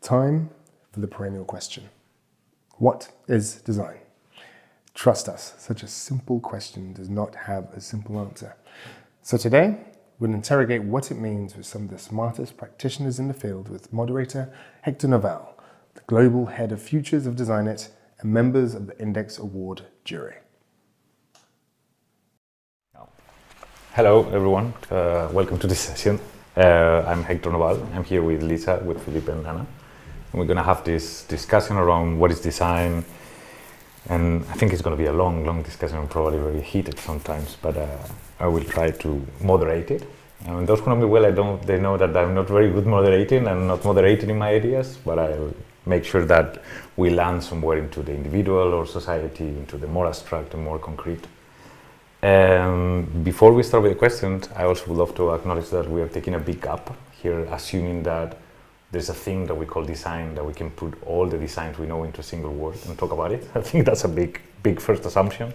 Time for the perennial question. What is design? Trust us, such a simple question does not have a simple answer. So today, we'll interrogate what it means with some of the smartest practitioners in the field with moderator Héctor Noval, the global head of futures of Designit and members of the Index Award jury. Hello everyone, welcome to this session. I'm Héctor Noval. I'm here with Lisa, with Philippe and Anna. And we're going to have this discussion around what is design. And I think it's going to be a long discussion and probably very heated sometimes, but I will try to moderate it. And those who know me well, they know that I'm not very good moderating and not moderating in my ideas, but I'll make sure that we land somewhere into the individual or society, into the more abstract and more concrete. Before we start with the questions, I also would love to acknowledge that we are taking a big gap here, assuming that there's a thing that we call design, that we can put all the designs we know into a single word and talk about it. I think that's a big first assumption.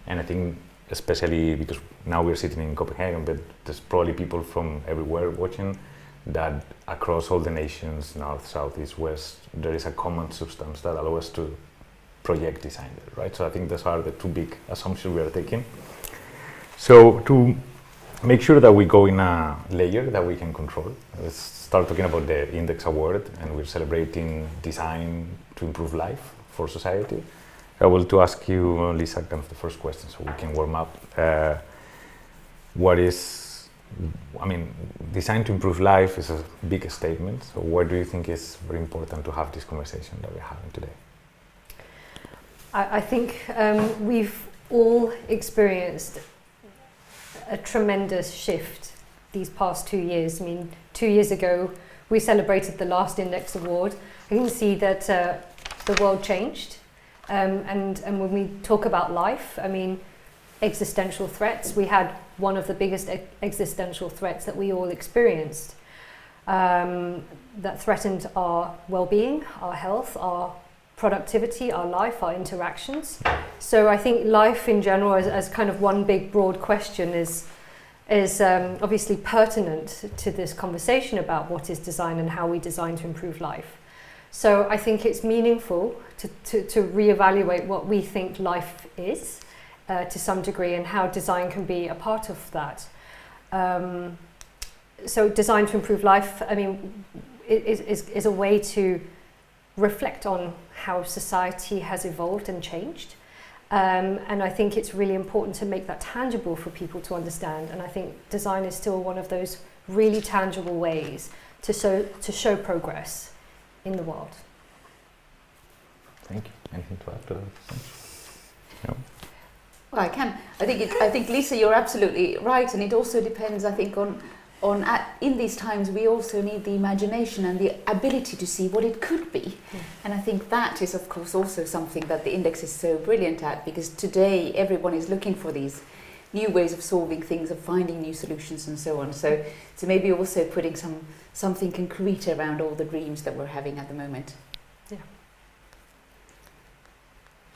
And I think especially because now we're sitting in Copenhagen, but there's probably people from everywhere watching, that across all the nations, north, south, east, west, there is a common substance that allows us to project design there, right? So I think those are the two big assumptions we are taking. So to make sure that we go in a layer that we can control, let's start talking about the Index Award, and we're celebrating design to improve life for society. I will to ask you, Lisa, kind of the first question so we can warm up. Design to improve life is a big statement. So what do you think is very important to have this conversation that we're having today? I think we've all experienced a tremendous shift these past 2 years. 2 years ago, we celebrated the last Index Award. I can see that the world changed. And when we talk about life, existential threats, we had one of the biggest existential threats that we all experienced that threatened our well-being, our health, our productivity, our life, our interactions. So I think life in general as kind of one big broad question is obviously pertinent to this conversation about what is design and how we design to improve life. So I think it's meaningful to reevaluate what we think life is to some degree and how design can be a part of that. So design to improve life, is a way to reflect on how society has evolved and changed. And I think it's really important to make that tangible for people to understand. And I think design is still one of those really tangible ways to show progress in the world. Thank you. Anything to add to that? No? Well, I can. I think Lisa, you're absolutely right, and it also depends, I think, on in these times we also need the imagination and the ability to see what it could be. And I think that is, of course, also something that the index is so brilliant at, because today everyone is looking for these new ways of solving things, of finding new solutions and so on. So maybe also putting something concrete around all the dreams that we're having at the moment. Yeah.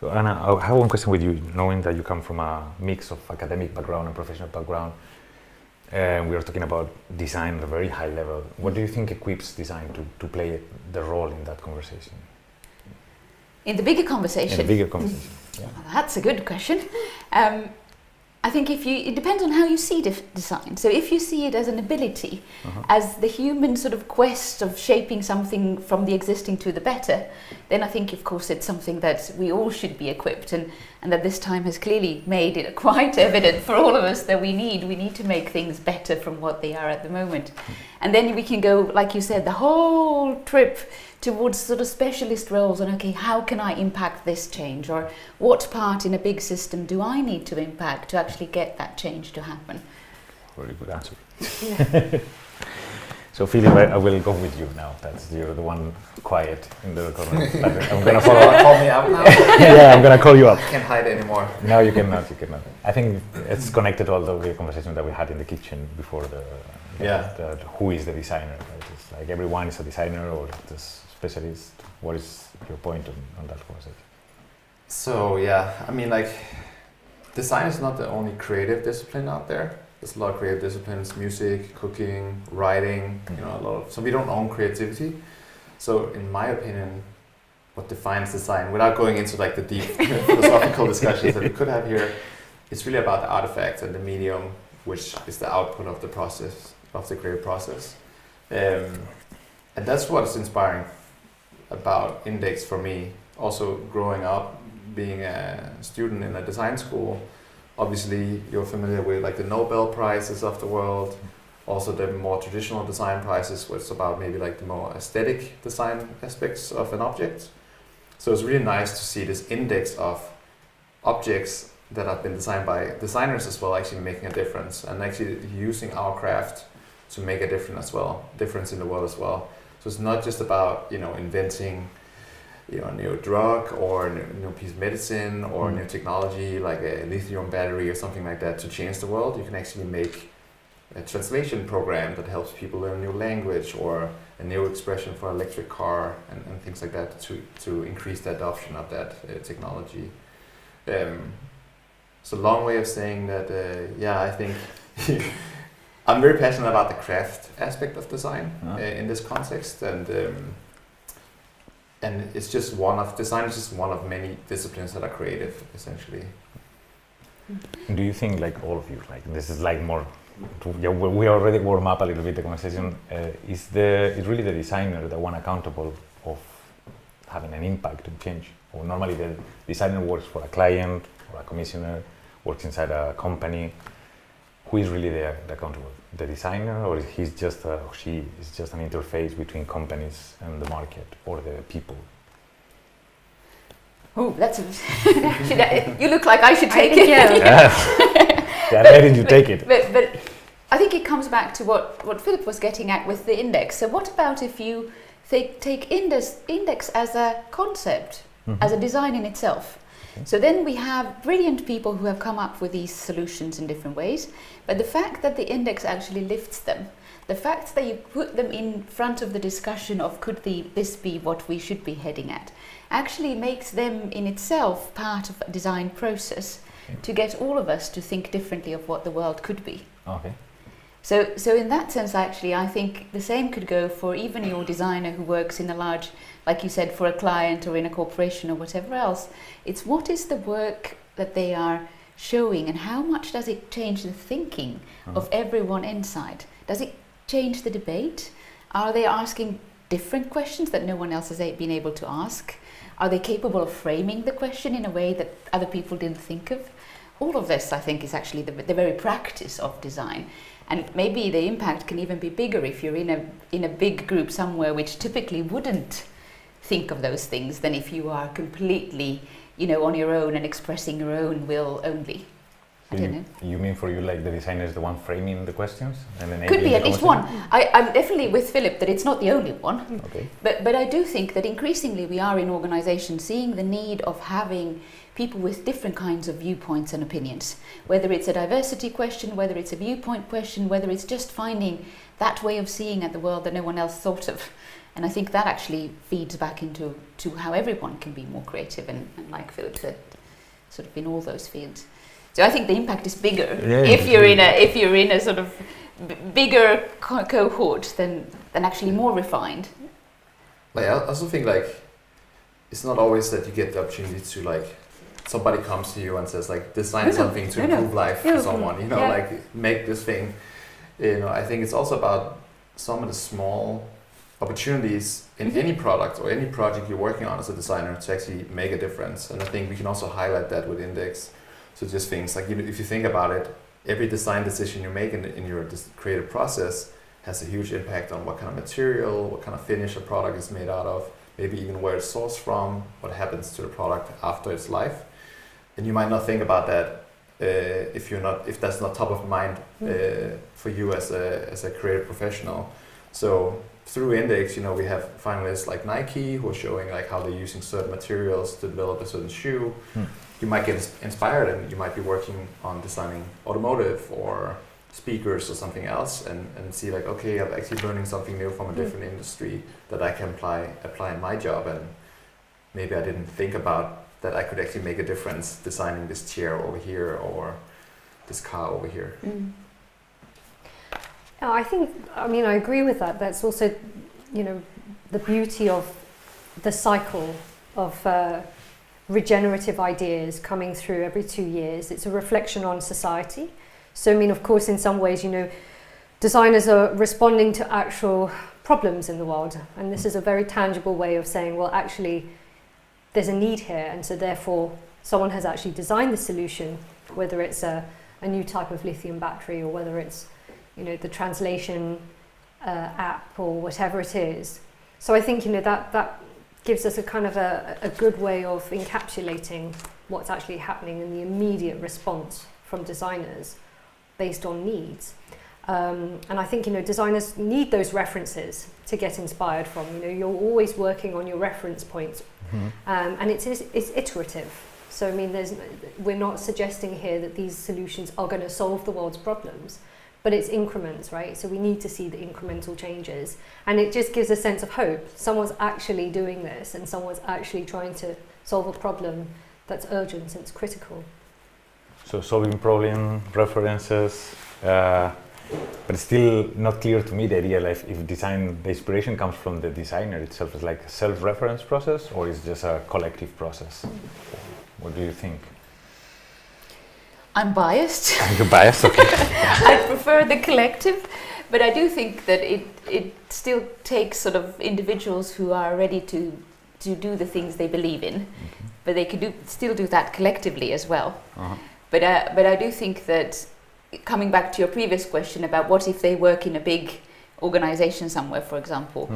So Anna, I have one question with you, knowing that you come from a mix of academic background and professional background. We are talking about design at a very high level. What do you think equips design to play the role in that conversation? In the bigger conversation? In the bigger conversation, yeah. Well, that's a good question. I think it depends on how you see design. So if you see it as an ability, as the human sort of quest of shaping something from the existing to the better, then I think, of course, it's something that we all should be equipped, and that this time has clearly made it quite evident for all of us that we need to make things better from what they are at the moment. And then we can go, like you said, the whole trip towards sort of specialist roles on, okay, how can I impact this change, or what part in a big system do I need to impact to actually get that change to happen? Very good answer. Yeah. So Philip, I will go with you now. You're the one quiet in the corner. I'm gonna follow up. Call me out now? Yeah, I'm gonna call you up. I can't hide anymore. No, you cannot. I think it's connected to all the conversation that we had in the kitchen before the who is the designer, right? It's like everyone is a designer or the specialist. What is your point on that conversation? So design is not the only creative discipline out there. There's a lot of creative disciplines: music, cooking, writing. So we don't own creativity. So in my opinion, what defines design, without going into like the deep philosophical discussions that we could have here, it's really about the artifact and the medium, which is the output of the process, of the creative process. And that's what's inspiring about Index for me. Also growing up, being a student in a design school, obviously you're familiar with like the Nobel Prizes of the world, also the more traditional design prizes, where it's about maybe like the more aesthetic design aspects of an object. So it's really nice to see this index of objects that have been designed by designers as well, actually making a difference and actually using our craft to make a difference in the world as well. So it's not just about, you know, inventing, you know, a new drug or a new piece of medicine or a new technology like a lithium battery or something like that to change the world. You can actually make a translation program that helps people learn a new language or a new expression for an electric car and things like that to increase the adoption of that technology. It's a long way of saying that, yeah, I think I'm very passionate about the craft aspect of design in this context, and it's just design is just one of many disciplines that are creative, essentially. Do you think, like all of you, like this is like more, we already warm up a little bit the conversation, is really the designer the one accountable of having an impact and change? Or normally the designer works for a client or a commissioner, works inside a company. Who is really the accountable? The designer, or he's just or she is just an interface between companies and the market or the people? Oh, that's you look like I should take it. Yeah, why did you take it? But I think it comes back to what Philip was getting at with the index. So what about if you take index as a concept, as a design in itself? So then we have brilliant people who have come up with these solutions in different ways, but the fact that the index actually lifts them, the fact that you put them in front of the discussion of this be what we should be heading at, actually makes them in itself part of a design process to get all of us to think differently of what the world could be. Okay. So in that sense, actually, I think the same could go for even your designer who works in a large, like you said, for a client or in a corporation or whatever else. It's what is the work that they are showing and how much does it change the thinking of everyone inside? Does it change the debate? Are they asking different questions that no one else has been able to ask? Are they capable of framing the question in a way that other people didn't think of? All of this, I think, is actually the very practice of design. And maybe the impact can even be bigger if you're in a big group somewhere which typically wouldn't think of those things than if you are completely, you know, on your own and expressing your own will only. I don't know. You mean for you, like the designer is the one framing the questions? And then could be at least one. I'm definitely with Philip that it's not the only one. Okay. But I do think that increasingly we are in organizations seeing the need of having people with different kinds of viewpoints and opinions. Whether it's a diversity question, whether it's a viewpoint question, whether it's just finding that way of seeing at the world that no one else thought of. And I think that actually feeds back into how everyone can be more creative and like Philip said, sort of in all those fields. So I think the impact is bigger if you're in a sort of bigger cohort than actually more refined. Like I also think like it's not always that you get the opportunity to like somebody comes to you and says like design something to improve life for someone, you know, like make this thing. You know, I think it's also about some of the small opportunities in any product or any project you're working on as a designer to actually make a difference. And I think we can also highlight that with Index. So just things like, you know, if you think about it, every design decision you make in your creative process has a huge impact on what kind of material, what kind of finish a product is made out of, maybe even where it's sourced from, what happens to the product after its life. And you might not think about that if that's not top of mind for you as a creative professional. So through Index, you know, we have finalists like Nike who are showing like how they're using certain materials to develop a certain shoe. You might get inspired and you might be working on designing automotive or speakers or something else and see like, okay, I'm actually learning something new from a different industry that I can apply in my job, and maybe I didn't think about that I could actually make a difference designing this chair over here or this car over here. I think, I mean, I agree with that. That's also, you know, the beauty of the cycle of regenerative ideas coming through every 2 years. It's a reflection on society. So, I mean, of course, in some ways, you know, designers are responding to actual problems in the world. And this is a very tangible way of saying, well, actually, there's a need here. And so therefore, someone has actually designed the solution, whether it's a new type of lithium battery or whether it's, you know, the translation app or whatever it is. So I think, you know, that gives us a kind of a good way of encapsulating what's actually happening in the immediate response from designers based on needs. And I think, you know, designers need those references to get inspired from. You know, you're always working on your reference points, and it's iterative. So, I mean, we're not suggesting here that these solutions are going to solve the world's problems, but it's increments, right? So we need to see the incremental changes, and it just gives a sense of hope. Someone's actually doing this, and someone's actually trying to solve a problem that's urgent and it's critical. So solving problem references, but it's still not clear to me the idea like if design, the inspiration comes from the designer itself, it's like a self-reference process, or is it just a collective process? What do you think? I'm biased. You're biased, okay. I prefer the collective, but I do think that it still takes sort of individuals who are ready to do the things they believe in, but they could still do that collectively as well. But I do think that, coming back to your previous question about what if they work in a big organization somewhere, for example,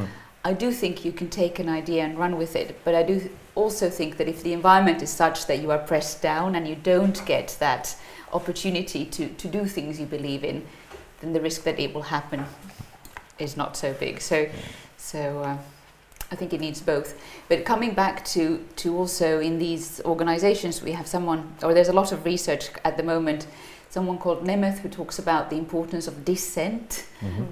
I do think you can take an idea and run with it, but I do also think that if the environment is such that you are pressed down and you don't get that opportunity to do things you believe in, then the risk that it will happen is not so big. So I think it needs both. But coming back to also in these organizations, we have there's a lot of research at the moment, someone called Nemeth, who talks about the importance of dissent,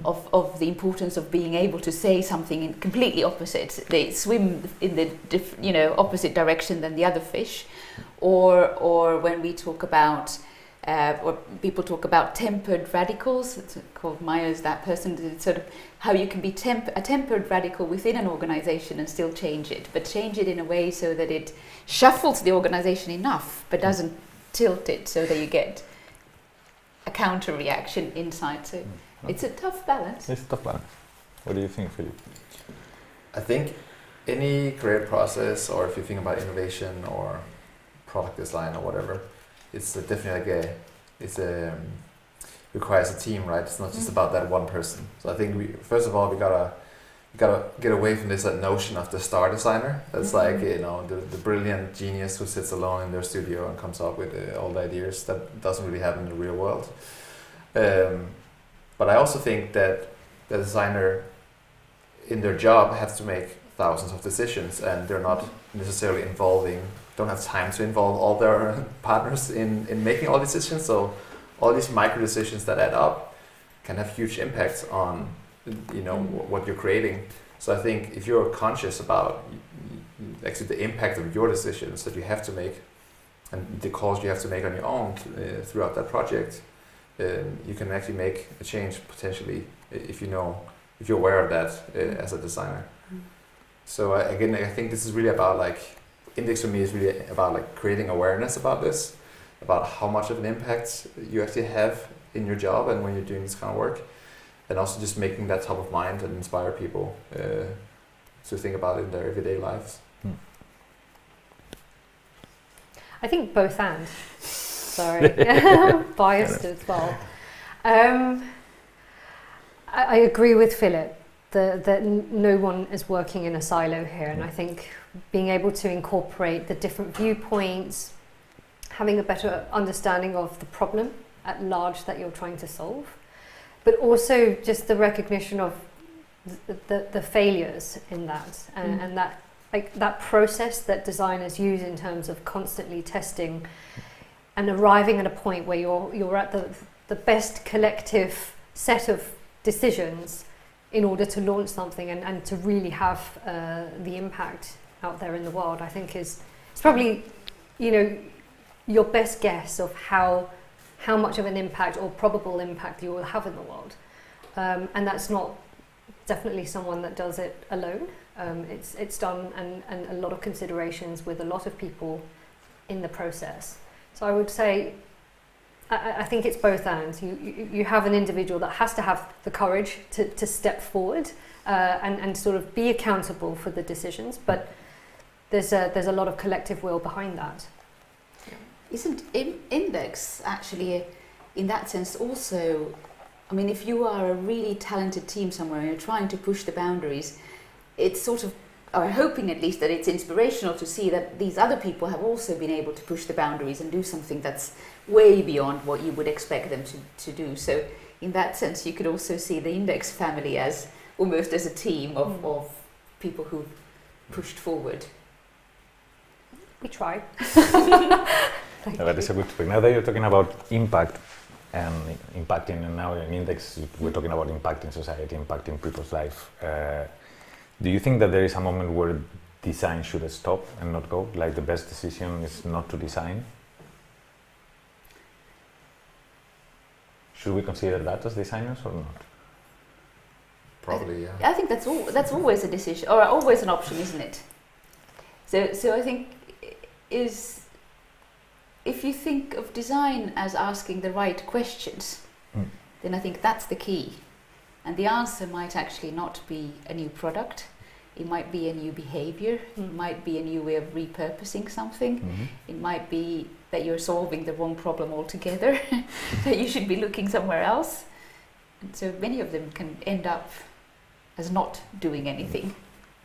of the importance of being able to say something completely opposite. They swim in the opposite direction than the other fish, or when we talk about, or people talk about tempered radicals. It's called Myers, that person. It's sort of how you can be a tempered radical within an organization and still change it, but change it in a way so that it shuffles the organization enough, but doesn't tilt it so that you get a counter reaction inside. So it's a tough balance. It's a tough balance. What do you think, Philip? I think any creative process, or if you think about innovation or product design or whatever, it's definitely requires a team, right? It's not just about that one person. So I think we gotta get away from this notion of the star designer. That's like, you know, the brilliant genius who sits alone in their studio and comes up with all the ideas. That doesn't really happen in the real world. But I also think that the designer in their job has to make thousands of decisions, and they're not necessarily don't have time to involve all their partners in making all decisions. So all these micro decisions that add up can have huge impacts on, you know, what you're creating. So I think if you're conscious about actually the impact of your decisions that you have to make and the calls you have to make on your own throughout that project, you can actually make a change potentially if you're aware of that as a designer. So again, I think this is really about, like, Index for me is really about, like, creating awareness about this, about how much of an impact you actually have in your job and when you're doing this kind of work, and also just making that top of mind and inspire people to think about it in their everyday lives. I think both and. Sorry, biased as well. I agree with Philip that no one is working in a silo here, and I think being able to incorporate the different viewpoints, having a better understanding of the problem at large that you're trying to solve, but also just the recognition of the failures in that, and that, like, that process that designers use in terms of constantly testing and arriving at a point where you're at the best collective set of decisions in order to launch something and to really have the impact out there in the world. I think it's probably, you know, your best guess of how much of an impact or probable impact you will have in the world, and that's not definitely someone that does it alone. It's done and a lot of considerations with a lot of people in the process. So I would say, I think it's both and. You have an individual that has to have the courage to step forward and sort of be accountable for the decisions, but there's a lot of collective will behind that. Isn't Index actually, in that sense, also, I mean, if you are a really talented team somewhere and you're trying to push the boundaries, it's sort of, or hoping at least that it's inspirational to see that these other people have also been able to push the boundaries and do something that's way beyond what you would expect them to do. So in that sense, you could also see the Index family as almost as a team of people who pushed forward. We try. That is a good topic. Now that you're talking about impact and impacting, and now in Index we're talking about impacting society, impacting people's life. Do you think that there is a moment where design should stop and not go? Like the best decision is not to design? Should we consider that as designers or not? Probably, yeah. I think that's always a decision, or always an option, isn't it? So I think if you think of design as asking the right questions, then I think that's the key. And the answer might actually not be a new product. It might be a new behavior. It might be a new way of repurposing something. It might be that you're solving the wrong problem altogether, that you should be looking somewhere else. And so many of them can end up as not doing anything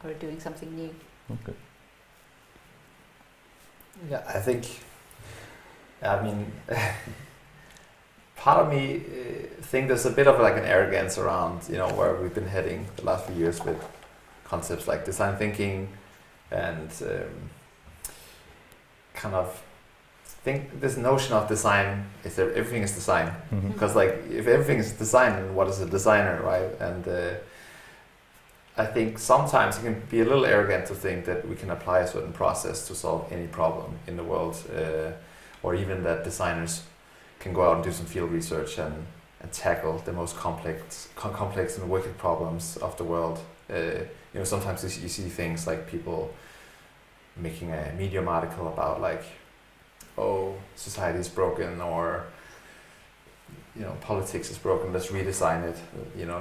or doing something new. Okay. Yeah, I mean, part of me think there's a bit of like an arrogance around, where we've been heading the last few years with concepts like design thinking and kind of think this notion of design is that everything is design. Because like if everything is design, then what is a designer, right? And I think sometimes it can be a little arrogant to think that we can apply a certain process to solve any problem in the world, or even that designers can go out and do some field research and tackle the most complex and wicked problems of the world. Sometimes you see things like people making a Medium article about like, oh, society is broken, or politics is broken, let's redesign it.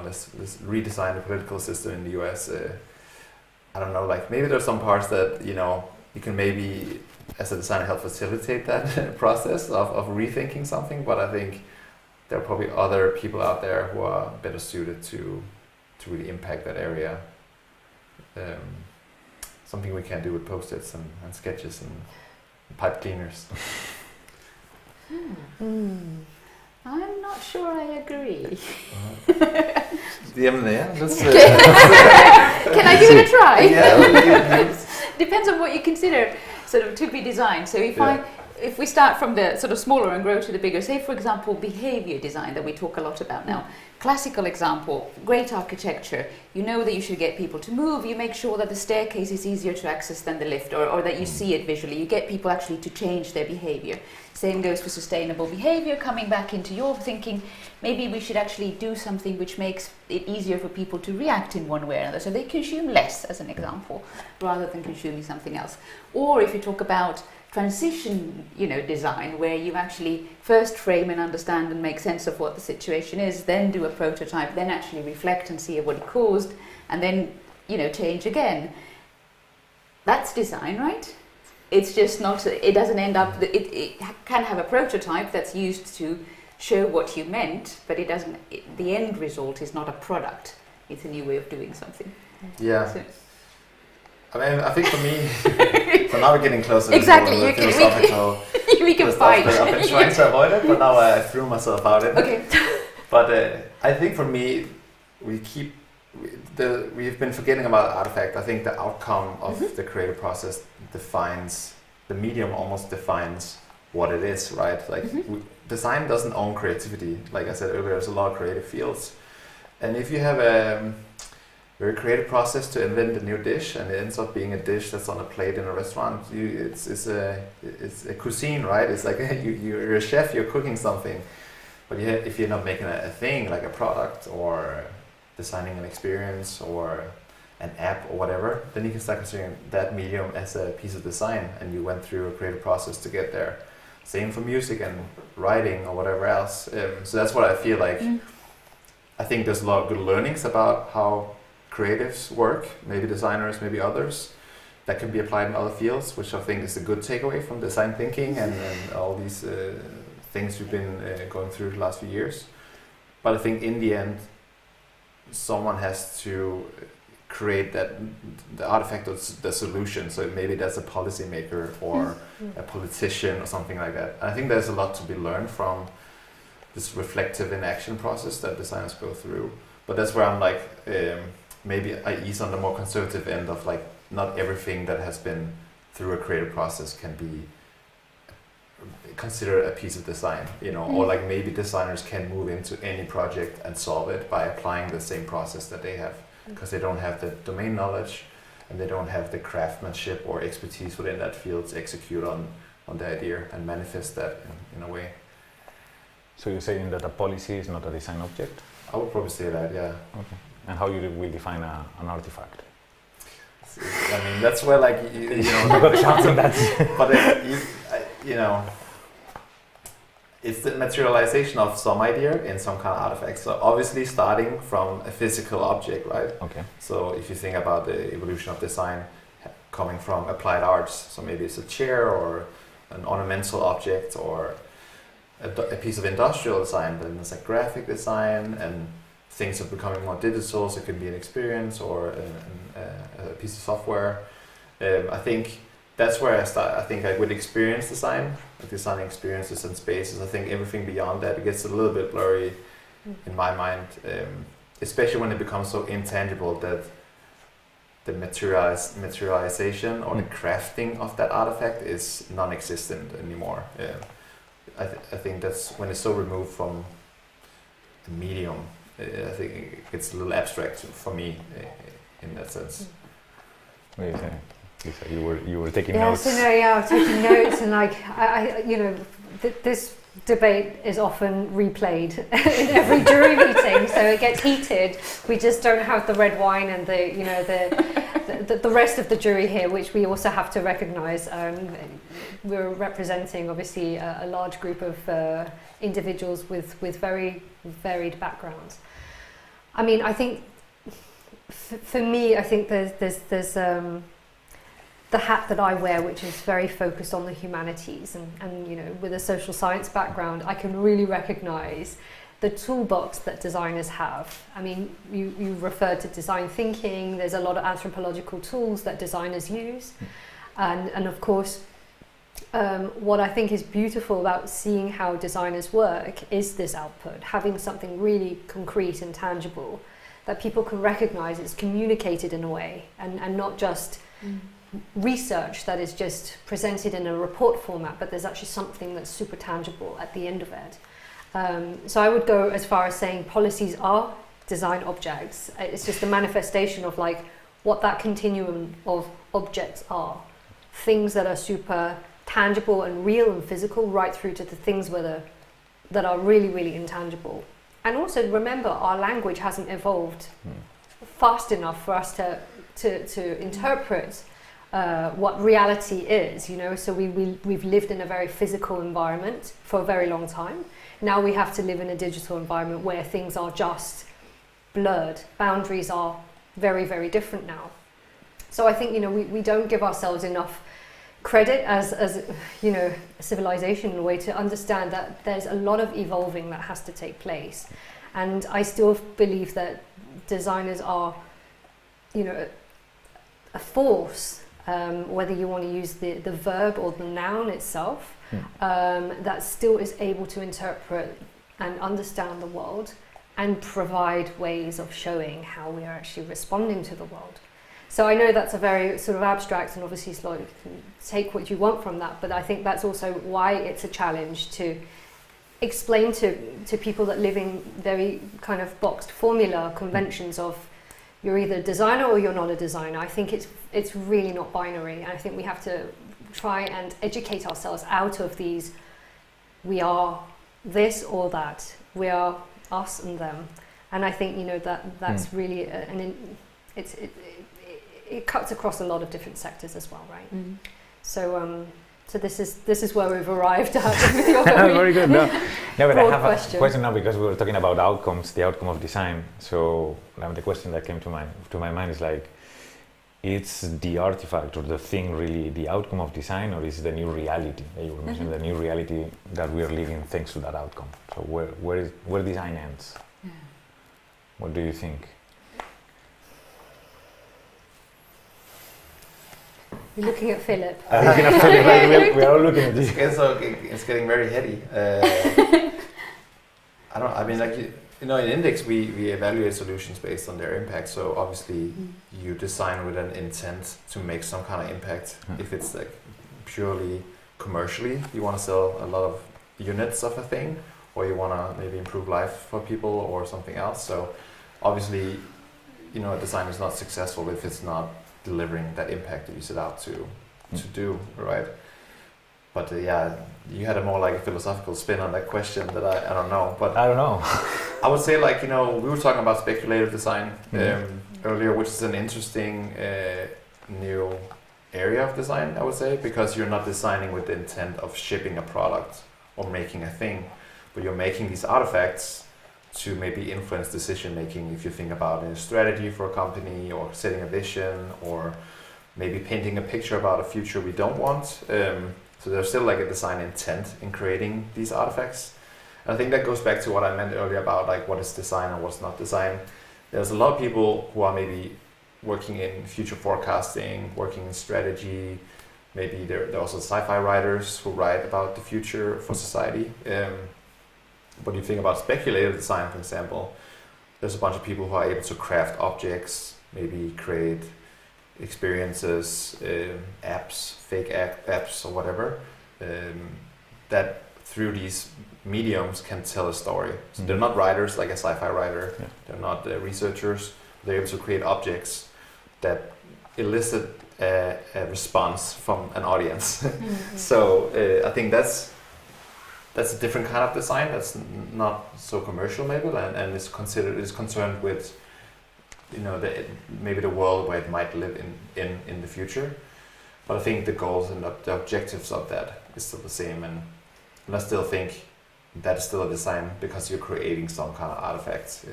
Let's redesign the political system in the US. I don't know, like maybe there's some parts that, you can maybe as a designer help facilitate that process of rethinking something, but I think there are probably other people out there who are better suited to really impact that area. Something we can do with post-its and sketches and pipe cleaners. I'm not sure I agree. Let's Can I give it a try? Yeah. Depends on what you consider sort of to be designed. So if we start from the sort of smaller and grow to the bigger, say for example behavior design that we talk a lot about now. Classical example, great architecture. You know that you should get people to move. You make sure that the staircase is easier to access than the lift, or that you see it visually. You get people actually to change their behavior. Same goes for sustainable behavior. Coming back into your thinking, maybe we should actually do something which makes it easier for people to react in one way or another. So they consume less, as an example, rather than consuming something else. Or if you talk about transition, design, where you actually first frame and understand and make sense of what the situation is, then do a prototype, then actually reflect and see what it caused, and then, change again. That's design, right? It's just not, it doesn't end up, it can have a prototype that's used to show what you meant, but it doesn't, the end result is not a product. It's a new way of doing something. Yeah. So, I mean, I think for me, so now we're getting closer exactly, to the philosophical. We can fight. I've been trying to avoid it, but now I threw myself out in it. Okay. But I think for me, we've been forgetting about artifact. I think the outcome of the creative process defines, the medium almost defines what it is, right? Like design doesn't own creativity. Like I said earlier, there's a lot of creative fields. And if you have a very creative process to invent a new dish, and it ends up being a dish that's on a plate in a restaurant. It's a cuisine, right? It's like you're a chef, you're cooking something. But if you're not making a thing like a product, or designing an experience, or an app or whatever, then you can start considering that medium as a piece of design, and you went through a creative process to get there. Same for music and writing or whatever else. So that's what I feel like. I think there's a lot of good learnings about how creatives work, maybe designers, maybe others, that can be applied in other fields, which I think is a good takeaway from design thinking and all these things we've been going through the last few years. But I think in the end, someone has to create the artifact of the solution. So maybe that's a policymaker or a politician or something like that. And I think there's a lot to be learned from this reflective inaction process that designers go through. But that's where I'm like, maybe I ease on the more conservative end of like, not everything that has been through a creative process can be considered a piece of design, you know, or like maybe designers can move into any project and solve it by applying the same process that they have, because they don't have the domain knowledge and they don't have the craftsmanship or expertise within that field to execute on the idea and manifest that in a way. So you're saying that a policy is not a design object? I would probably say that, yeah. Okay. And how you will define an artifact? I mean, that's where like, you know, but you know, it's the materialization of some idea in some kind of artifact. So obviously starting from a physical object, right? Okay. So if you think about the evolution of design coming from applied arts, so maybe it's a chair or an ornamental object or a piece of industrial design, then there's like graphic design, and things are becoming more digital, so it can be an experience or a piece of software. I think that's where I start. I think like with experience design, like designing experiences and spaces, I think everything beyond that, it gets a little bit blurry in my mind, especially when it becomes so intangible that the materialization or the crafting of that artifact is non-existent anymore. I think that's when it's so removed from the medium. I think it gets a little abstract for me in that sense. What do you think? Lisa, you were taking notes. So no, yeah, I was taking notes, and like I you know, this debate is often replayed in every jury meeting, so it gets heated. We just don't have the red wine and the rest of the jury here, which we also have to recognise. We're representing obviously a large group of individuals with very varied backgrounds. I mean, I think for me, I think there's the hat that I wear, which is very focused on the humanities, and you know, with a social science background, I can really recognise the toolbox that designers have. I mean, you referred to design thinking. There's a lot of anthropological tools that designers use, and of course, what I think is beautiful about seeing how designers work is this output, having something really concrete and tangible that people can recognise. It's communicated in a way, and not just research that is just presented in a report format, but there's actually something that's super tangible at the end of it. So I would go as far as saying policies are design objects. It's just a manifestation of like what that continuum of objects are. Things that are super tangible and real and physical, right through to the things that are really, really intangible. And also remember, our language hasn't evolved fast enough for us to interpret what reality is, you know. So we've lived in a very physical environment for a very long time. Now we have to live in a digital environment where things are just blurred. Boundaries are very, very different now. So I think, you know, we don't give ourselves enough credit as you know, a civilization in a way to understand that there's a lot of evolving that has to take place. And I still believe that designers are, you know, a force, whether you want to use the verb or the noun itself, that still is able to interpret and understand the world and provide ways of showing how we are actually responding to the world. So I know that's a very sort of abstract, and obviously it's like, take what you want from that, but I think that's also why it's a challenge to explain to people that live in very kind of boxed formula conventions of you're either a designer or you're not a designer. I think it's really not binary. I think we have to try and educate ourselves out of these, we are this or that, we are us and them. And I think, you know, that's really it cuts across a lot of different sectors as well, right? So this is where we've arrived at with your very good. No, but I have question. a question now because we were talking about outcomes, the outcome of design. So the question that came to my mind is like, it's the artifact or the thing really the outcome of design, or is the new reality that you were mentioning, the new reality that we are living thanks to that outcome? So where design ends? Yeah. What do you think? You're looking at Philip. I'm looking at Philip. We're all looking at you. It's getting very heady. In Index we evaluate solutions based on their impact. So obviously you design with an intent to make some kind of impact. If it's like purely commercially, you want to sell a lot of units of a thing, or you want to maybe improve life for people or something else. So obviously, a design is not successful if it's not delivering that impact that you set out to do, right? But you had a more like a philosophical spin on that question that I don't know. But I don't know. I would say we were talking about speculative design earlier, which is an interesting new area of design, I would say, because you're not designing with the intent of shipping a product or making a thing, but you're making these artifacts to maybe influence decision making. If you think about a strategy for a company, or setting a vision, or maybe painting a picture about a future we don't want. So there's still like a design intent in creating these artifacts. And I think that goes back to what I meant earlier about like what is design and what's not design. There's a lot of people who are maybe working in future forecasting, working in strategy. Maybe there are also sci-fi writers who write about the future for society. But you think about speculative design, for example, there's a bunch of people who are able to craft objects, maybe create experiences, apps, fake apps or whatever, that through these mediums can tell a story. So they're not writers like a sci-fi writer, they're not researchers, they're able to create objects that elicit a response from an audience. So I think that's a different kind of design that's not so commercial maybe, and is concerned with maybe the world where it might live in the future. But I think the goals and the objectives of that is still the same, and I still think that's still a design because you're creating some kind of artifacts,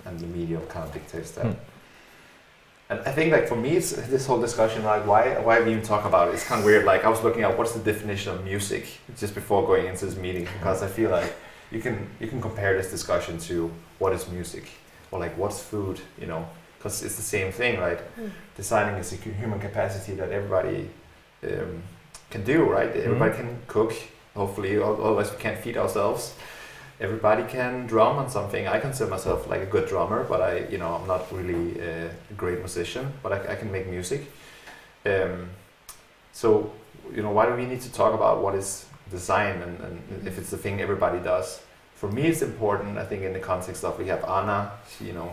and the medium kind of dictates that. And I think like for me, it's this whole discussion like why we even talk about it. It's kind of weird. Like I was looking at what's the definition of music just before going into this meeting, because I feel like you can compare this discussion to what is music, or like what's food, because it's the same thing, right? Designing is a human capacity that everybody can do, right? Everybody can cook, hopefully, otherwise we can't feed ourselves. Everybody can drum on something. I consider myself like a good drummer, but I'm not really a great musician, but I can make music. So, why do we need to talk about what is design and if it's the thing everybody does? For me, it's important, I think, in the context of we have Anna,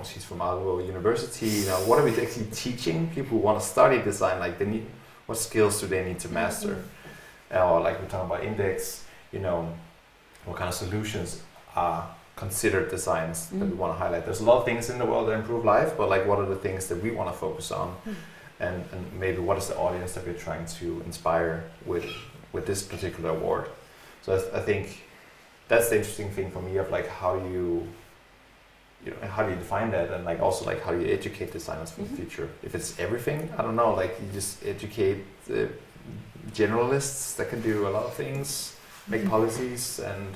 she's from Aalto University. What are we actually teaching people who want to study design? Like what skills do they need to master? Or like we're talking about Index, what kind of solutions are considered designs that we want to highlight. There's a lot of things in the world that improve life, but like what are the things that we want to focus on, and maybe what is the audience that we're trying to inspire with this particular award. So I think that's the interesting thing for me of like how do you define that, and like also like how do you educate designers for the future? If it's everything, I don't know, like you just educate generalists that can do a lot of things, make policies and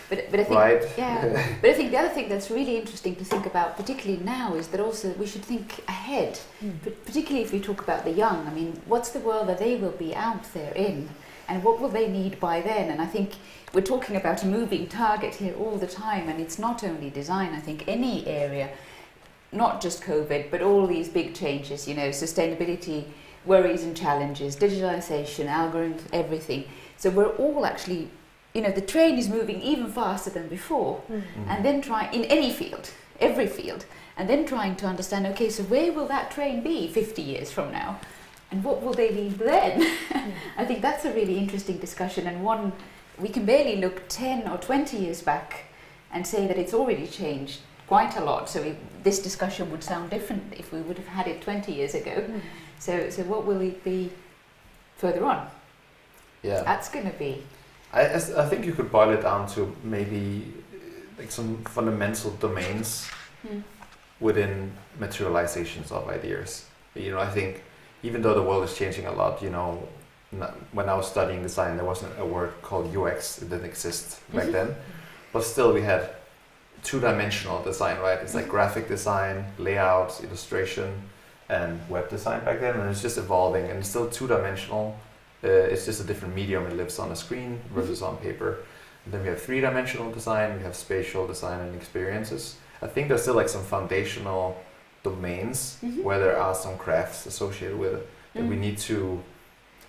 But I think, but I think the other thing that's really interesting to think about, particularly now, is that also we should think ahead. But particularly if we talk about the young, I mean, what's the world that they will be out there in, and what will they need by then? And I think we're talking about a moving target here all the time, and it's not only design. I think any area, not just COVID, but all these big changes, sustainability, worries and challenges, digitalization, algorithms, everything. So we're all actually, the train is moving even faster than before, and then in any field, every field, and then trying to understand, okay, so where will that train be 50 years from now? And what will they need then? I think that's a really interesting discussion, and one we can barely look 10 or 20 years back and say that it's already changed quite a lot. So this discussion would sound different if we would have had it 20 years ago. So what will it be further on? Yeah, that's going to be. I think you could boil it down to maybe like some fundamental domains within materializations of ideas. You know, I think even though the world is changing a lot, you know, when I was studying design, there wasn't a word called UX. It didn't exist back then, but still we had two-dimensional design, right? It's like graphic design, layout, illustration, and web design back then, and it's just evolving, and it's still two-dimensional. It's just a different medium. It lives on a screen versus on paper. And then we have three-dimensional design, we have spatial design and experiences. I think there's still like some foundational domains where there are some crafts associated with it that we need to,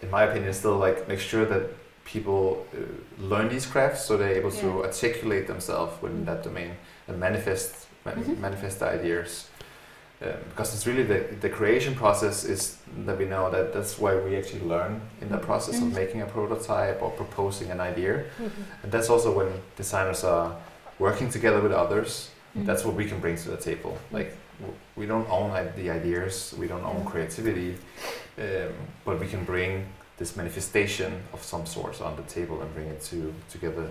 in my opinion, still like make sure that people learn these crafts so they're able to articulate themselves within that domain and manifest the ideas. Because it's really the creation process is that we know that's where we actually learn in the process of making a prototype or proposing an idea. And that's also when designers are working together with others. That's what we can bring to the table. Like we don't own the ideas, we don't own creativity, but we can bring this manifestation of some sort on the table and bring it together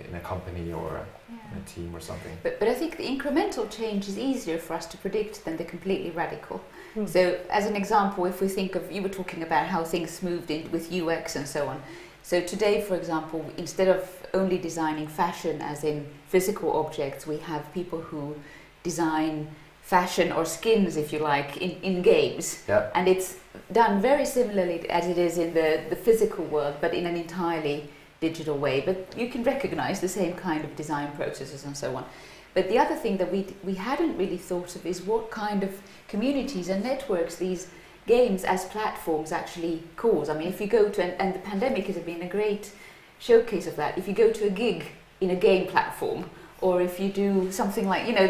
in a company or in a team or something. But I think the incremental change is easier for us to predict than the completely radical. So as an example, if we think of, you were talking about how things moved in with UX and so on. So today, for example, instead of only designing fashion as in physical objects, we have people who design fashion or skins, if you like, in games. And it's done very similarly as it is in the physical world, but in an entirely digital way, but you can recognize the same kind of design processes and so on. But the other thing that we hadn't really thought of is what kind of communities and networks these games as platforms actually cause. I mean, if you go to, and the pandemic has been a great showcase of that, if you go to a gig in a game platform, or if you do something like, you know,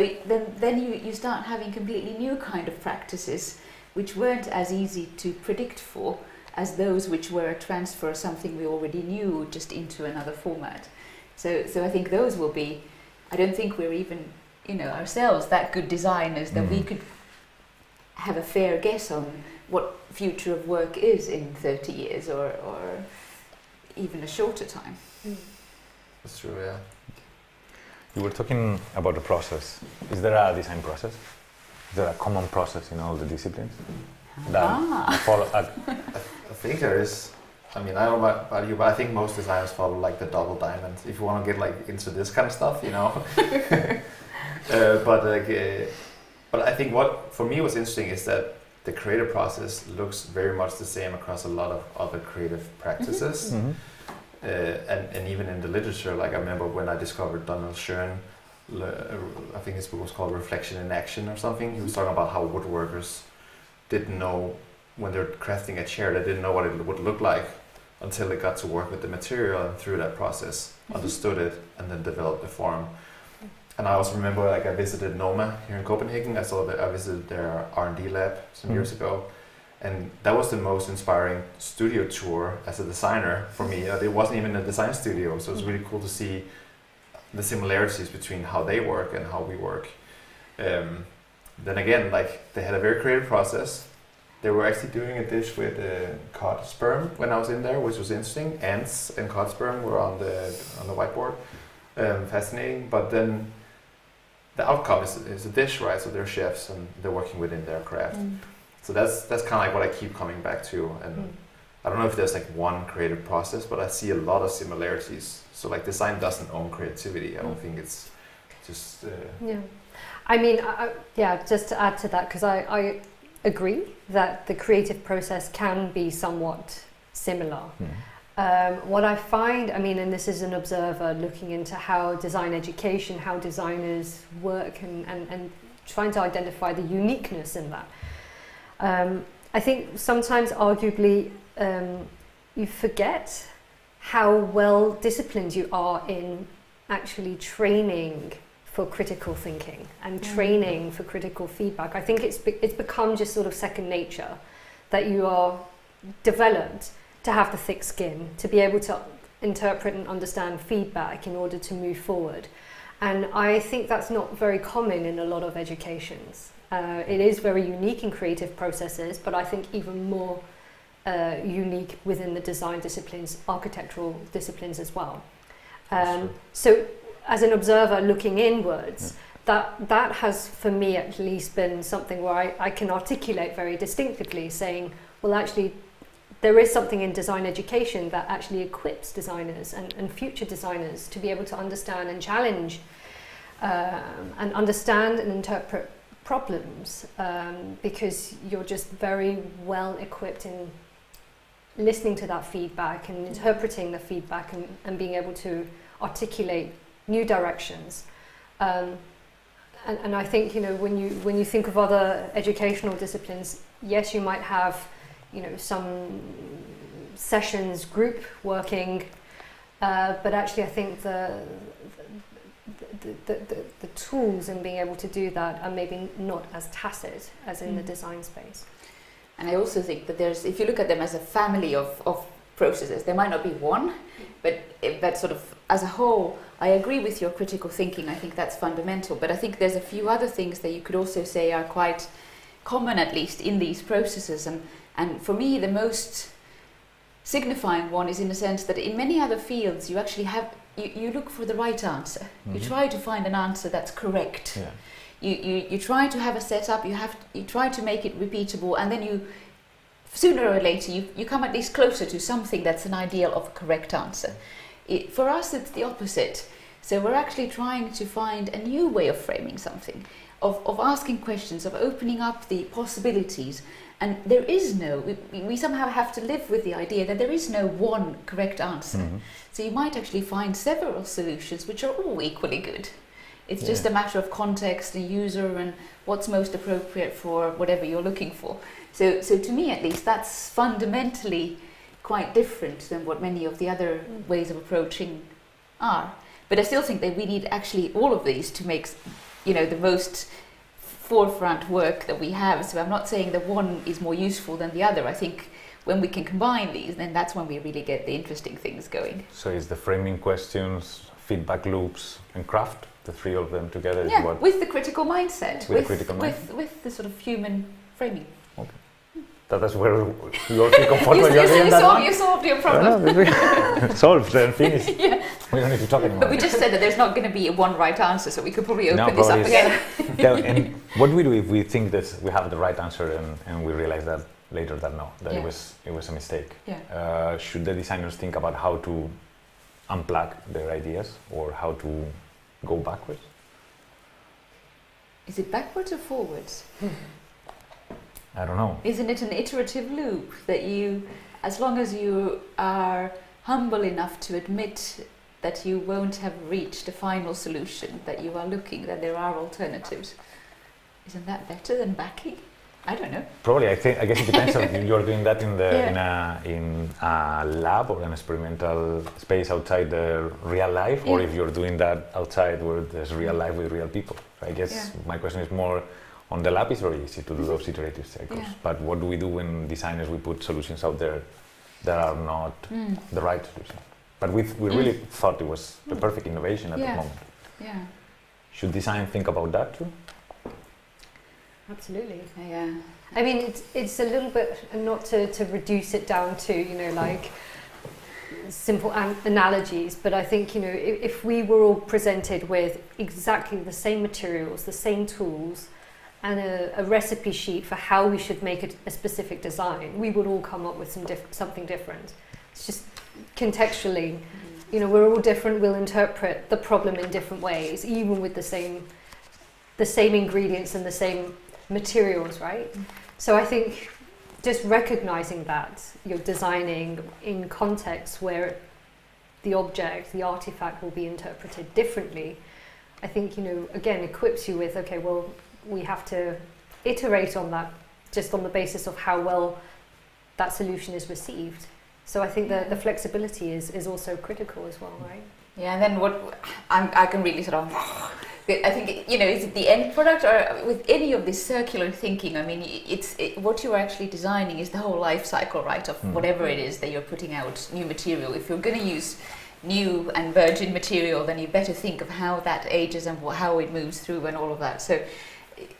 then you start having completely new kind of practices which weren't as easy to predict for as those which were a transfer of something we already knew just into another format. So I think those will be, I don't think we're even, you know, ourselves that good designers that we could have a fair guess on what future of work is in 30 years or even a shorter time. That's true, yeah. You were talking about the process. Is there a design process? Is there a common process in all the disciplines? I think there is. I mean, I don't know about you, but I think most designers follow like the double diamond. If you want to get like into this kind of stuff, you know. But I think what for me was interesting is that the creative process looks very much the same across a lot of other creative practices. And even in the literature, like I remember when I discovered Donald Schoen, I think his book was called Reflection in Action or something. He was talking about how woodworkers didn't know when they're crafting a chair, they didn't know what it would look like until they got to work with the material and through that process understood it and then developed the form. And I also remember like I visited Noma here in Copenhagen. I visited their R&D lab some years ago, and that was the most inspiring studio tour as a designer for me. It wasn't even a design studio, so it was really cool to see the similarities between how they work and how we work. Then again, like they had a very creative process. They were actually doing a dish with cod sperm when I was in there, which was interesting. Ants and cod sperm were on the whiteboard, fascinating. But then the outcome is a dish, right? So they're chefs and they're working within their craft. So that's kind of like what I keep coming back to. And I don't know if there's like one creative process, but I see a lot of similarities. So like design doesn't own creativity. I don't think it's just. I mean, just to add to that, because I agree that the creative process can be somewhat similar. What I find, I mean, and this is an observer looking into how design education, how designers work and trying to identify the uniqueness in that. I think sometimes arguably you forget how well disciplined you are in actually training for critical thinking and training for critical feedback. I think it's become just sort of second nature that you are developed to have the thick skin, to be able to interpret and understand feedback in order to move forward. And I think that's not very common in a lot of educations. It is very unique in creative processes, but I think even more unique within the design disciplines, architectural disciplines as well. So as an observer looking inwards, that has for me at least been something where I can articulate very distinctively, saying, well, actually there is something in design education that actually equips designers and future designers to be able to understand and challenge and understand and interpret problems, because you're just very well equipped in listening to that feedback and interpreting the feedback and being able to articulate new directions. And I think, you know, when you think of other educational disciplines, yes, you might have, you know, some sessions, group working, but actually I think the tools in being able to do that are maybe not as tacit as in the design space. And I also think that there's, if you look at them as a family of processes, there might not be one, but sort of as a whole, I agree with your critical thinking. I think that's fundamental, but I think there's a few other things that you could also say are quite common, at least in these processes. And for me, the most signifying one is in the sense that in many other fields, you actually have, you look for the right answer. Mm-hmm. You try to find an answer that's correct. Yeah. You try to have a setup, you try to make it repeatable, and then you, sooner or later, you come at least closer to something that's an ideal of a correct answer. For us, it's the opposite. So we're actually trying to find a new way of framing something, of asking questions, of opening up the possibilities. And there is no, we somehow have to live with the idea that there is no one correct answer. Mm-hmm. So you might actually find several solutions which are all equally good. It's just a matter of context and user and what's most appropriate for whatever you're looking for. So to me, at least, that's fundamentally quite different than what many of the other ways of approaching are. But I still think that we need actually all of these to make, you know, the most forefront work that we have. So I'm not saying that one is more useful than the other. I think when we can combine these, then that's when we really get the interesting things going. So is the framing questions, feedback loops, and craft, the three of them together? Yeah, is what with the critical mindset. With the sort of human framing. Okay. That's where you all feel comfortable. You solved your problem. Solved and finished. Yeah. We don't need to talk anymore. But we just said that there's not going to be one right answer, so we could probably open this up again. Yeah, and what do we do if we think that we have the right answer and we realize that later that it was a mistake? Yeah. Should the designers think about how to unplug their ideas or how to go backwards? Is it backwards or forwards? I don't know. Isn't it an iterative loop that you, as long as you are humble enough to admit that you won't have reached a final solution, that you are looking, that there are alternatives, isn't that better than backing? I don't know. Probably. I guess it depends on if you're doing that in a lab or an experimental space outside the real life, or if you're doing that outside where there's real life with real people. So I guess my question is more, on the lab it's very easy to do those iterative cycles, but what do we do when designers, we put solutions out there that are not the right solution? But we really thought it was the perfect innovation at the moment. Yeah. Should design think about that too? Absolutely. Yeah. I mean, it's a little bit, not to reduce it down to, you know, like simple analogies, but I think, you know, if we were all presented with exactly the same materials, the same tools, and a recipe sheet for how we should make a specific design, we would all come up with something different. It's just contextually, you know, we're all different, we'll interpret the problem in different ways, even with the same ingredients and the same materials, right? So I think just recognizing that you're designing in context where the object, the artifact will be interpreted differently, I think, you know, again, equips you with, okay, well, we have to iterate on that just on the basis of how well that solution is received. So I think that the flexibility is also critical as well, right? Yeah, and then what I can really sort of, I think, you know, is it the end product, or with any of this circular thinking, I mean, what you're actually designing is the whole life cycle, right, of whatever it is that you're putting out, new material. If you're going to use new and virgin material, then you better think of how that ages and how it moves through and all of that. So it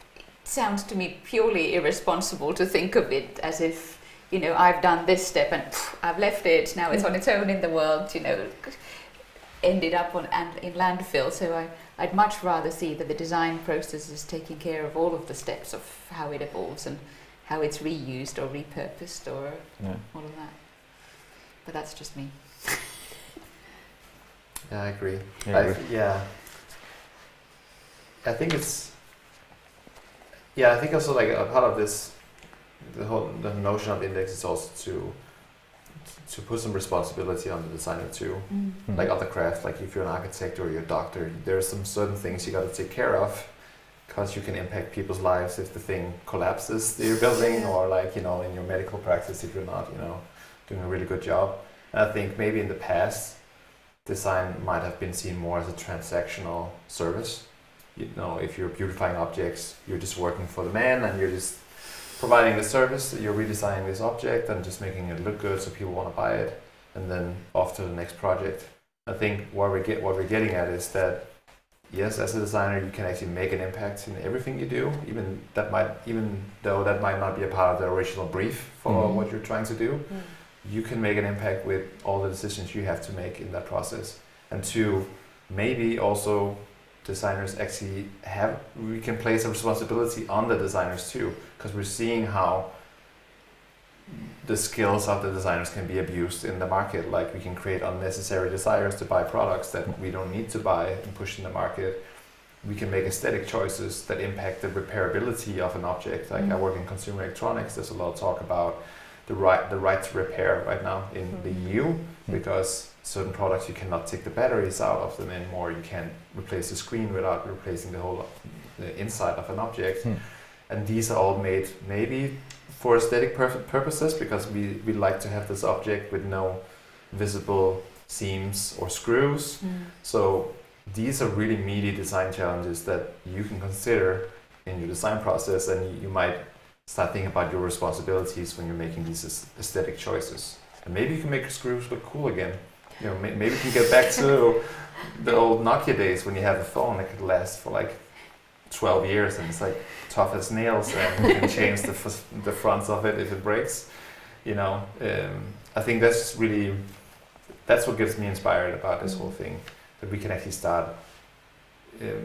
sounds to me purely irresponsible to think of it as if, you know, I've done this step and I've left it, now it's on its own in the world, you know, ended up in landfill. So I'd much rather see that the design process is taking care of all of the steps of how it evolves and how it's reused or repurposed or all of that. But that's just me. Yeah, I agree. Yeah, I think it's. Yeah, I think also like a part of this, the notion of index is also to put some responsibility on the designer too. Mm-hmm. Like other craft, like if you're an architect or you're a doctor, there are some certain things you got to take care of, because you can impact people's lives if the thing collapses that you're building, or like, you know, in your medical practice if you're not, you know, doing a really good job. And I think maybe in the past, design might have been seen more as a transactional service. You know, if you're beautifying objects, you're just working for the man and you're just providing the service, you're redesigning this object and just making it look good so people want to buy it, and then off to the next project. I think what we're getting at is that, yes, as a designer, you can actually make an impact in everything you do, even though that might not be a part of the original brief for what you're trying to do. You can make an impact with all the decisions you have to make in that process. And two, maybe also designers actually we can place a responsibility on the designers too, because we're seeing how the skills of the designers can be abused in the market. Like, we can create unnecessary desires to buy products that we don't need to buy and push in the market. We can make aesthetic choices that impact the repairability of an object. Like, I work in consumer electronics, there's a lot of talk about the right to repair right now in the EU, because certain products you cannot take the batteries out of them anymore. You can't replace the screen without replacing the inside of an object. And these are all made maybe for aesthetic purposes, because we like to have this object with no visible seams or screws. So these are really meaty design challenges that you can consider in your design process, and you might start thinking about your responsibilities when you're making these aesthetic choices. And maybe you can make your screws look cool again. You know, maybe you can get back to the old Nokia days when you have a phone that could last for like 12 years and it's like tough as nails, and you can change the fronts of it if it breaks. You know, I think that's what gets me inspired about this whole thing, that we can actually start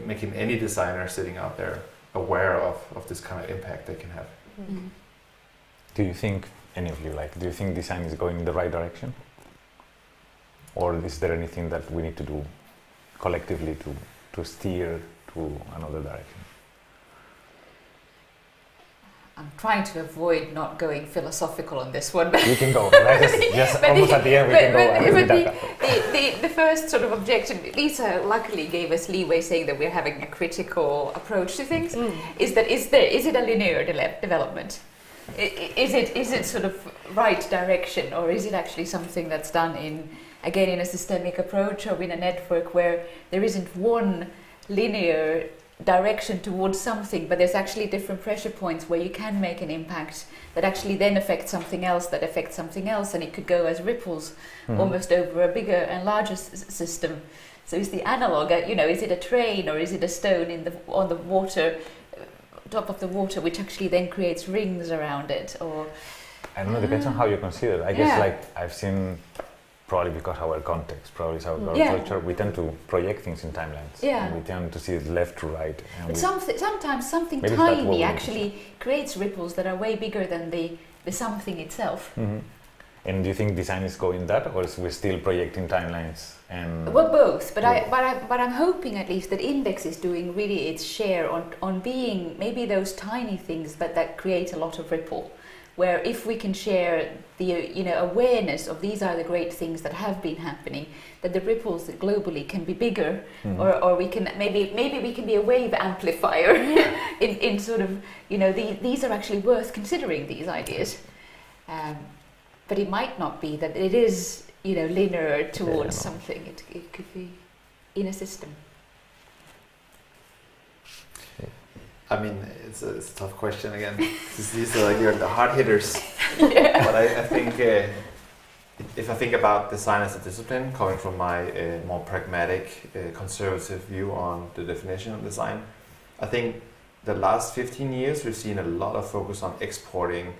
making any designer sitting out there aware of this kind of impact they can have. Do you think, any of you, do you think design is going in the right direction? Or is there anything that we need to do collectively to steer to another direction? I'm trying to avoid not going philosophical on this one. You can go. Just almost at the end, we can go. The first sort of objection, Lisa luckily gave us leeway saying that we're having a critical approach to things. Is it a linear development? Is it sort of right direction, or is it actually something that's done in a systemic approach, or in a network where there isn't one linear direction towards something, but there's actually different pressure points where you can make an impact that actually then affects something else that affects something else, and it could go as ripples almost over a bigger and larger system. So is the analog, is it a train or is it a stone on the water, top of the water, which actually then creates rings around it? Or I don't know, it depends on how you consider it. I guess I've seen, probably because our context, probably our culture, we tend to project things in timelines. And we tend to see it left to right. But sometimes something tiny actually creates ripples that are way bigger than the something itself. And do you think design is going that, or is we still projecting timelines? And well, both. But I'm hoping at least that Index is doing really its share on being maybe those tiny things, but that create a lot of ripple. Where if we can share the awareness of these are the great things that have been happening, that the ripples globally can be bigger, or we can maybe we can be a wave amplifier in sort of these are actually worth considering, these ideas, but it might not be that it is linear towards something. It could be in a system. I mean, it's a tough question again. These are the hard hitters. But I think if I think about design as a discipline, coming from my more pragmatic, conservative view on the definition of design, I think the last 15 years we've seen a lot of focus on exporting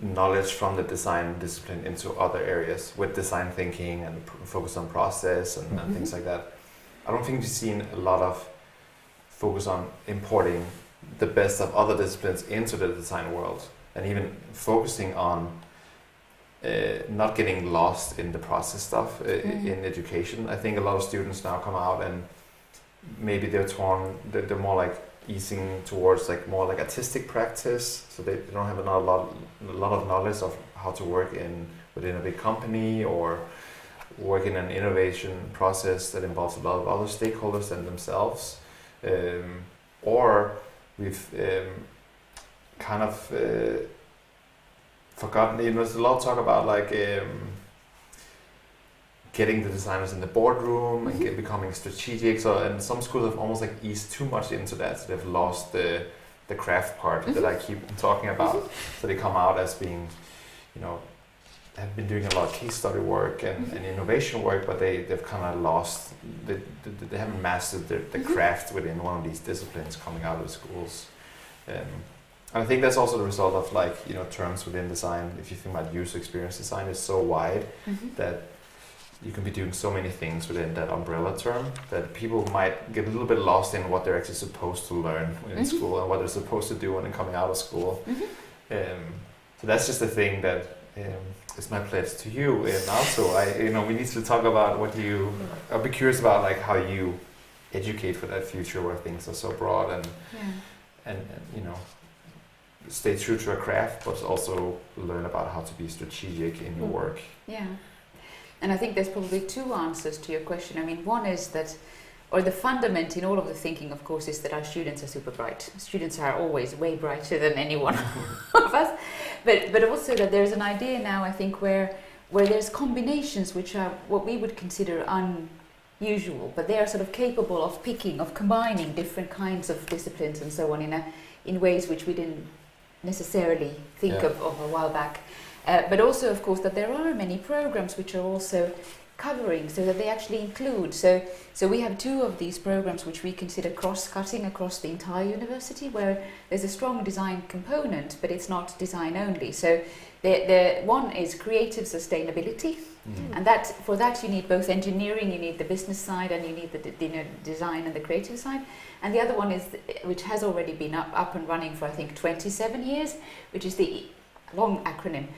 knowledge from the design discipline into other areas with design thinking and focus on process and things like that. I don't think we've seen a lot of focus on importing the best of other disciplines into the design world, and even focusing on not getting lost in the process stuff in education. I think a lot of students now come out and maybe they're more like easing towards like more like artistic practice, so they don't have a lot of knowledge of how to work within a big company or work in an innovation process that involves a lot of other stakeholders than themselves. Or we've kind of forgotten, there's a lot of talk about like getting the designers in the boardroom and becoming strategic. And some schools have almost like eased too much into that, so they've lost the craft part that I keep talking about. So they come out as being, have been doing a lot of case study work and innovation work, but they've kind of lost, they haven't mastered the craft within one of these disciplines coming out of the schools. And I think that's also the result of like, terms within design. If you think about user experience design, is so wide that you can be doing so many things within that umbrella term that people might get a little bit lost in what they're actually supposed to learn in school and what they're supposed to do when they're coming out of school. So that's just the thing that is my pledge to you. And also, we need to talk about I'll be curious about like how you educate for that future where things are so broad and stay true to a craft, but also learn about how to be strategic in your work. Yeah. And I think there's probably two answers to your question. I mean, one is that, or the fundament in all of the thinking, of course, is that our students are super bright. Students are always way brighter than any one of us. But also that there's an idea now, I think, where there's combinations which are what we would consider unusual, but they are sort of capable of combining different kinds of disciplines and so on in ways which we didn't necessarily think of a while back. But also, of course, that there are many programs which are also covering, so that they actually include. So we have two of these programs which we consider cross-cutting across the entire university, where there's a strong design component, but it's not design only. So the one is creative sustainability, and for that you need both engineering, you need the business side, and you need the design and the creative side. And the other one is, which has already been up and running for I think 27 years, which is the long acronym.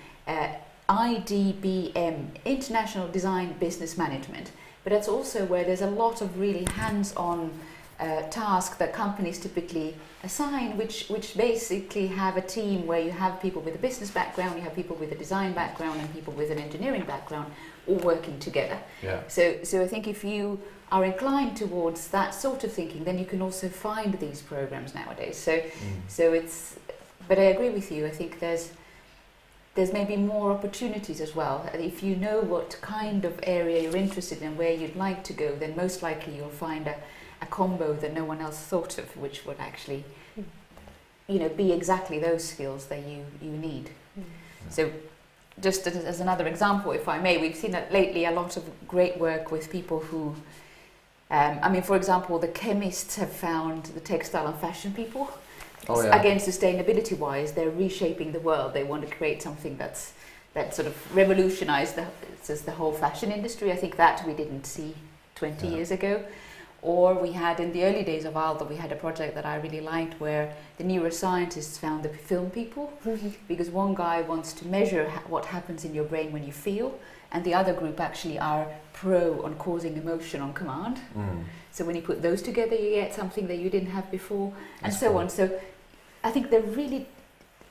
IDBM, International Design Business Management. But that's also where there's a lot of really hands-on tasks that companies typically assign, which basically have a team where you have people with a business background, you have people with a design background, and people with an engineering background all working together. Yeah. So I think if you are inclined towards that sort of thinking, then you can also find these programs nowadays. So it's, but I agree with you. I think there's maybe more opportunities as well. If you know what kind of area you're interested in, where you'd like to go, then most likely you'll find a combo that no one else thought of, which would actually, be exactly those skills that you need. So just as another example, if I may, we've seen that lately a lot of great work with people who, for example, the chemists have found the textile and fashion people. Again, sustainability-wise, they're reshaping the world. They want to create something that sort of revolutionized the whole fashion industry. I think that we didn't see 20 years ago. Or we had, in the early days of Aalto, we had a project that I really liked where the neuroscientists found the film people, because one guy wants to measure what happens in your brain when you feel, and the other group actually are pro on causing emotion on command. So when you put those together, you get something that you didn't have before, and That's so cool. on. So I think they're really,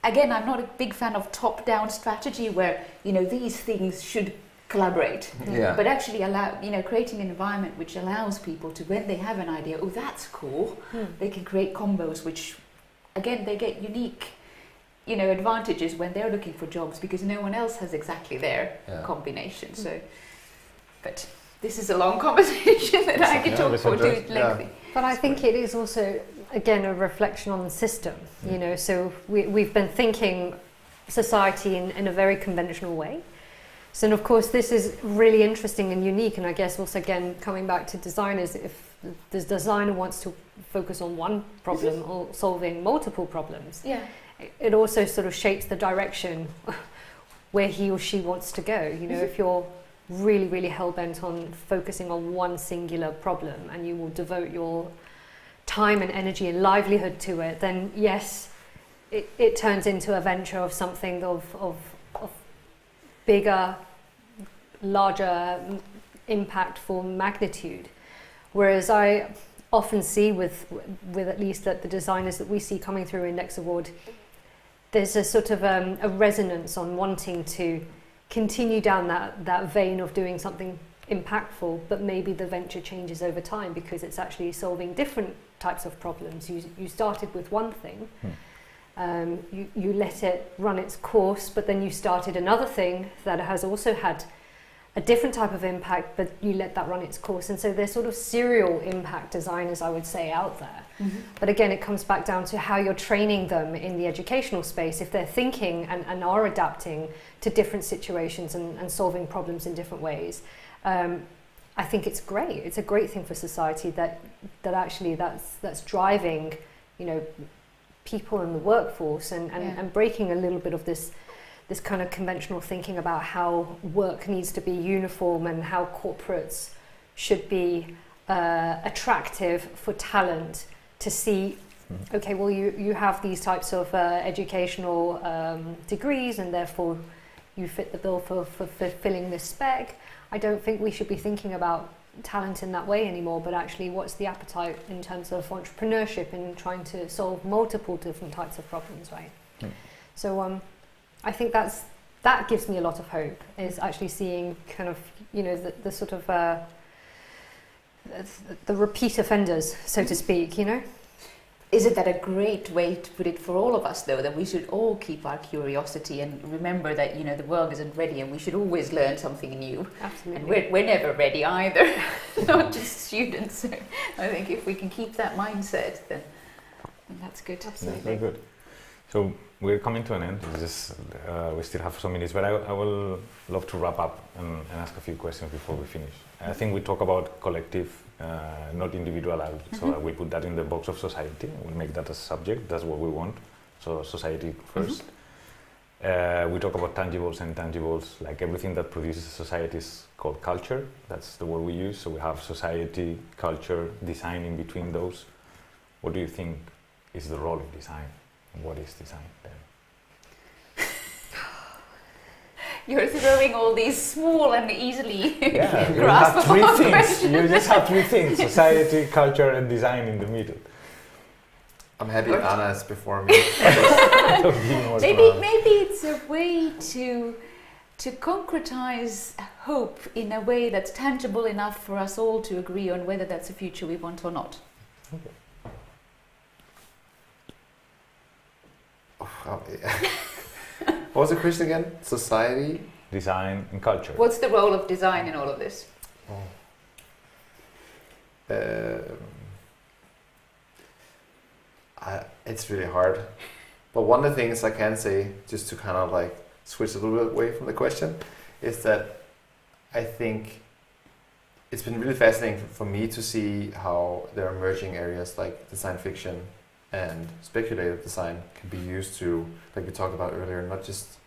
again, I'm not a big fan of top-down strategy where, these things should collaborate, but actually creating an environment which allows people to, when they have an idea, oh, that's cool, they can create combos which, again, they get unique, advantages when they're looking for jobs because no one else has exactly their combination. So, but this is a long conversation that I could talk for too lengthy. But I think it is also, again, a reflection on the system, so we've been thinking society in a very conventional way. So, and of course, this is really interesting and unique. And I guess also, again, coming back to designers, if the designer wants to focus on one problem or solving multiple problems, it also sort of shapes the direction where he or she wants to go. You know, if you're really, really hell-bent on focusing on one singular problem and you will devote your time and energy and livelihood to it, then yes, it turns into a venture of something of bigger, larger impact for magnitude. Whereas I often see with at least the designers that we see coming through Index Award, there's a sort of a resonance on wanting to continue down that vein of doing something impactful, but maybe the venture changes over time because it's actually solving different types of problems. You started with one thing, you let it run its course, but then you started another thing that has also had a different type of impact, but you let that run its course. And so there's sort of serial impact designers, I would say, out there. But again, it comes back down to how you're training them in the educational space. If they're thinking and are adapting to different situations and solving problems in different ways, I think it's great. It's a great thing for society that actually that's driving, you know, people in the workforce and breaking a little bit of this kind of conventional thinking about how work needs to be uniform and how corporates should be attractive for talent to see, okay, well, you have these types of educational degrees and therefore you fit the bill for fulfilling this spec. I don't think we should be thinking about talent in that way anymore, but actually what's the appetite in terms of entrepreneurship and trying to solve multiple different types of problems, right? So I think that gives me a lot of hope, is actually seeing kind of, you know, the sort of the repeat offenders, so to speak, you know. Isn't that a great way to put it for all of us, though, that we should all keep our curiosity and remember that, you know, the world isn't ready and we should always learn something new. Absolutely. And we're never ready either, not just students. So I think if we can keep that mindset, then that's good. Absolutely. Very good. So we're coming to an end. It's just, we still have some minutes, but I will love to wrap up and ask a few questions before we finish. I think we talk about collective, not individual. So we put that in the box of society. We'll make that a subject. That's what we want. So society first. We talk about tangibles and intangibles. Like everything that produces a society is called culture. That's the word we use. So we have society, culture, design in between those. What do you think is the role of design? What is design then? You're throwing all these small and easily graspable you have three things. You just have three things: society, culture, and design in the middle. I'm happy Anna is before me. Maybe it's a way to concretize hope in a way that's tangible enough for us all to agree on whether that's a future we want or not. Okay. What was the question again? Society? Design and culture. What's the role of design in all of this? It's really hard. But one of the things I can say, just to kind of like switch a little bit away from the question, is that I think it's been really fascinating for me to see how there are emerging areas like design fiction and speculative design can be used to, like we talked about earlier, not just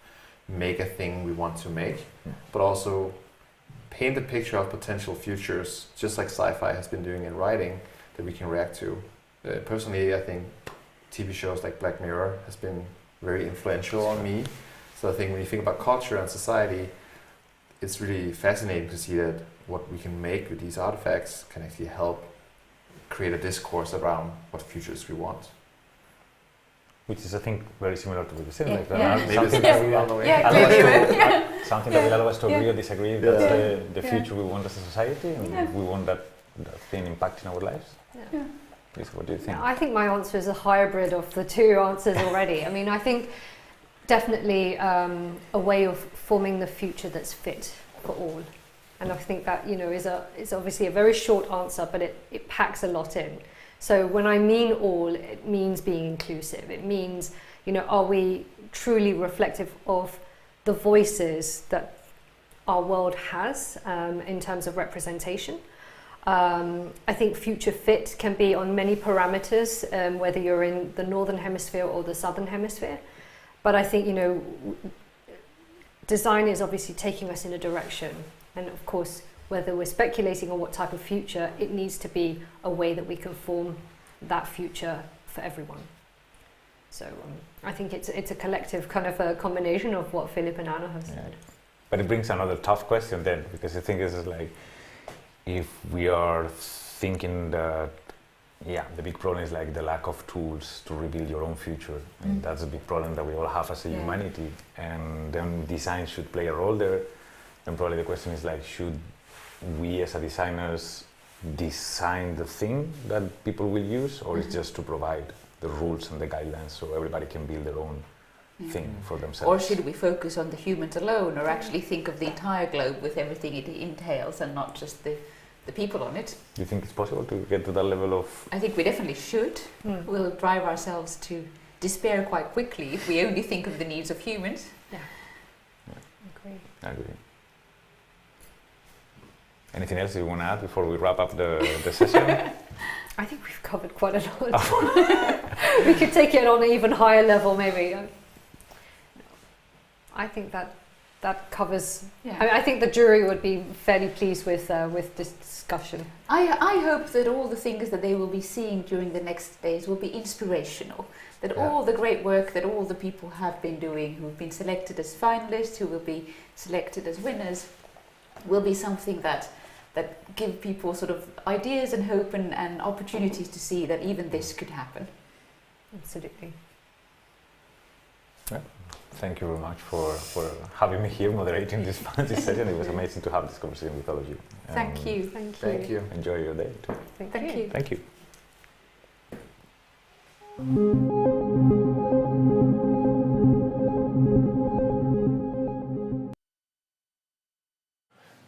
make a thing we want to make, but also paint a picture of potential futures, just like sci-fi has been doing in writing, that we can react to. Personally, I think TV shows like Black Mirror has been very influential on me. So I think when you think about culture and society, it's really fascinating to see that what we can make with these artifacts can actually help create a discourse around what futures we want. Which is, I think, very similar to what you said. Something that will allow us to agree or disagree. That's the future we want as a society, and we want that thing impacting our lives. Please, what do you think? I think my answer is a hybrid of the two answers already. I mean, I think definitely a way of forming the future that's fit for all. And I think that, you know, is obviously a very short answer, but it packs a lot in. So when I mean all, it means being inclusive. It means, you know, are we truly reflective of the voices that our world has in terms of representation. I think future fit can be on many parameters, whether you're in the northern hemisphere or the southern hemisphere. But I think, design is obviously taking us in a direction. And of course, whether we're speculating on what type of future, it needs to be a way that we can form that future for everyone. So I think it's a collective kind of a combination of what Philip and Anna have said. But it brings another tough question then, because the thing is like, if we are thinking that, the big problem is like the lack of tools to rebuild your own future. And that's a big problem that we all have as a humanity. And then design should play a role there. And probably the question is like, should we as a designers design the thing that people will use, or is just to provide the rules and the guidelines so everybody can build their own thing for themselves? Or should we focus on the humans alone, or actually think of the entire globe with everything it entails and not just the people on it? Do you think it's possible to get to that level of... I think we definitely should. We'll drive ourselves to despair quite quickly if we only think of the needs of humans. I agree. Anything else you want to add before we wrap up the session? I think we've covered quite a lot. We could take it on an even higher level, maybe. I think that covers. I think the jury would be fairly pleased with this discussion. I hope that all the things that they will be seeing during the next days will be inspirational. That all the great work that all the people have been doing, who have been selected as finalists, who will be selected as winners, will be something that give people sort of ideas and hope and opportunities to see that even this could happen. Absolutely. Yeah. Thank you very much for having me here moderating this session. It was amazing to have this conversation with all of you. Thank you. Thank you. Enjoy your day too. Thank you. Thank you.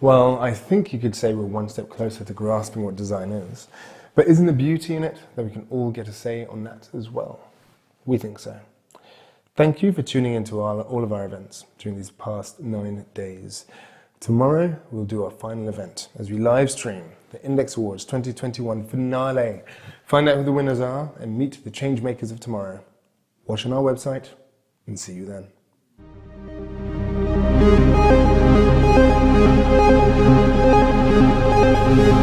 Well, I think you could say we're one step closer to grasping what design is. But isn't the beauty in it that we can all get a say on that as well? We think so. Thank you for tuning into all of our events during these past 9 days. Tomorrow, we'll do our final event as we live stream the Index Awards 2021 finale. Find out who the winners are and meet the change makers of tomorrow. Watch on our website and see you then. Thank you.